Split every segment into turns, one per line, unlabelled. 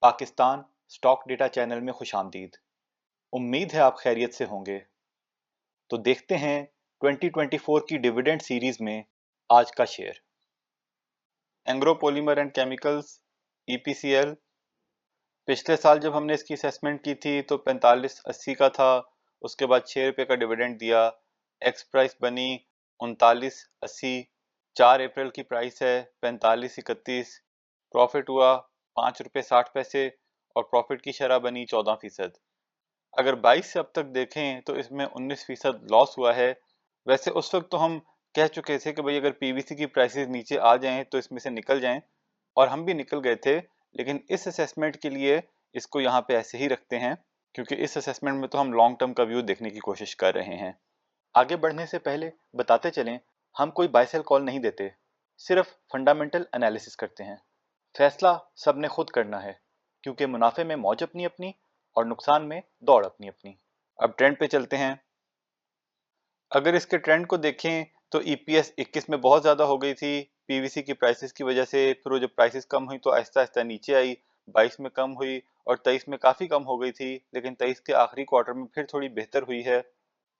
Pakistan stock data channel में खुशामदीद। उम्मीद है आप खैरियत से होंगे। तो देखते हैं 2024 की डिविडेंड सीरीज में आज का share. Engro polymer and chemicals EPCL, पिछले साल जब हमने इसकी असेसमेंट की थी तो 45.80 का था, उसके बाद 6 रुपये का डिविडेंड दिया, एक्स प्राइस बनी 39.80, 4 अप्रैल की प्राइस है 45.31, प्रॉफिट हुआ 5 रुपये 60 पैसे और प्रॉफिट की शरह बनी 14%। अगर 22 से अब तक देखें तो इसमें 19% लॉस हुआ है। वैसे उस वक्त तो हम कह चुके थे कि भाई अगर PVC की प्राइसेस नीचे आ जाएं तो इसमें से निकल जाएं, और हम भी निकल गए थे, लेकिन इस असेसमेंट के लिए इसको यहाँ पे ऐसे ही रखते हैं क्योंकि इस असेसमेंट में तो हम लॉन्ग टर्म का व्यू देखने की कोशिश कर रहे हैं। आगे बढ़ने से पहले बताते चलें, हम कोई बाय सेल कॉल नहीं देते, सिर्फ फंडामेंटल एनालिसिस करते हैं। फैसला सबने खुद करना है क्योंकि मुनाफे में मौज अपनी अपनी और नुकसान में दौड़ अपनी अपनी। अब ट्रेंड पे चलते हैं। अगर इसके ट्रेंड को देखें तो EPS 21 में बहुत ज़्यादा हो गई थी PVC की प्राइसेस की वजह से, फिर वो जब प्राइसेस कम हुई तो आहिस्ता आहिस्ता नीचे आई, 22 में कम हुई और 23 में काफ़ी कम हो गई थी, लेकिन 23 के आखिरी क्वार्टर में फिर थोड़ी बेहतर हुई है।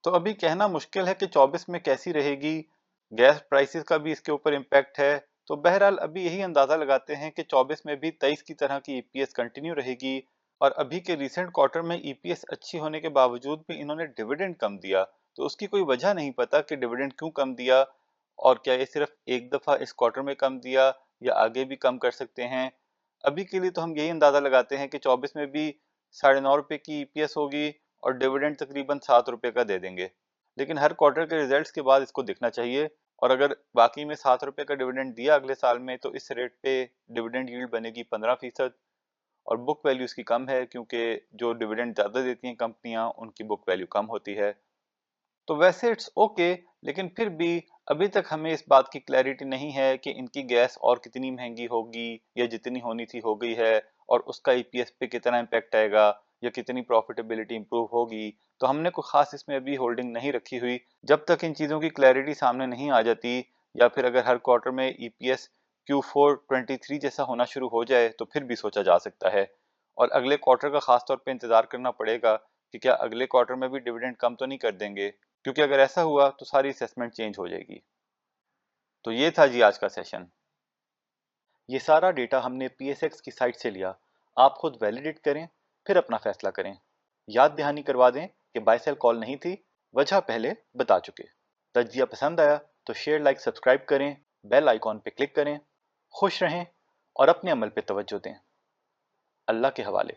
तो अभी कहना मुश्किल है कि 24 में कैसी रहेगी। गैस प्राइसेस का भी इसके ऊपर इम्पैक्ट है। तो बहरहाल अभी यही अंदाज़ा लगाते हैं कि 24 में भी 23 की तरह की EPS कंटिन्यू रहेगी। और अभी के रिसेंट क्वार्टर में EPS अच्छी होने के बावजूद भी इन्होंने डिविडेंड कम दिया, तो उसकी कोई वजह नहीं पता कि डिविडेंड क्यों कम दिया, और क्या ये सिर्फ एक दफ़ा इस क्वार्टर में कम दिया या आगे भी कम कर सकते हैं। अभी के लिए तो हम यही अंदाज़ा लगाते हैं कि 24 में भी 9.5 रुपये की EPS होगी और डिविडेंड तकरीबन 7 रुपये का दे देंगे। लेकिन हर क्वार्टर के रिजल्ट्स के बाद इसको देखना चाहिए, और अगर बाकी में 7 रुपये का डिविडेंड दिया अगले साल में तो इस रेट पे डिविडेंड यील्ड बनेगी 15%, और बुक वैल्यू इसकी कम है क्योंकि जो डिविडेंड ज़्यादा देती हैं कंपनियां उनकी बुक वैल्यू कम होती है। तो वैसे इट्स ओके, लेकिन फिर भी अभी तक हमें इस बात की क्लैरिटी नहीं है कि इनकी गैस और कितनी महंगी होगी या जितनी होनी थी हो गई है, और उसका EPS पे कितना इम्पैक्ट आएगा या कितनी प्रॉफिटेबिलिटी इंप्रूव होगी। तो हमने कोई खास इसमें अभी होल्डिंग नहीं रखी हुई जब तक इन चीज़ों की क्लैरिटी सामने नहीं आ जाती, या फिर अगर हर क्वार्टर में EPS Q4 23 जैसा होना शुरू हो जाए तो फिर भी सोचा जा सकता है। और अगले क्वार्टर का खास तौर पे इंतजार करना पड़ेगा कि क्या अगले क्वार्टर में भी डिविडेंड कम तो नहीं कर देंगे, क्योंकि अगर ऐसा हुआ तो सारी असेसमेंट चेंज हो जाएगी। तो ये था जी आज का सेशन। ये सारा डेटा हमने PSX की साइट से लिया, आप खुद वैलिडेट करें फिर अपना फैसला करें। याद दहानी करवा दें कि बाय सेल कॉल नहीं थी, वजह पहले बता चुके। तज्जिया पसंद आया तो शेयर लाइक सब्सक्राइब करें, बेल आइकॉन पे क्लिक करें। खुश रहें और अपने अमल पे तवज्जो दें। अल्लाह के हवाले।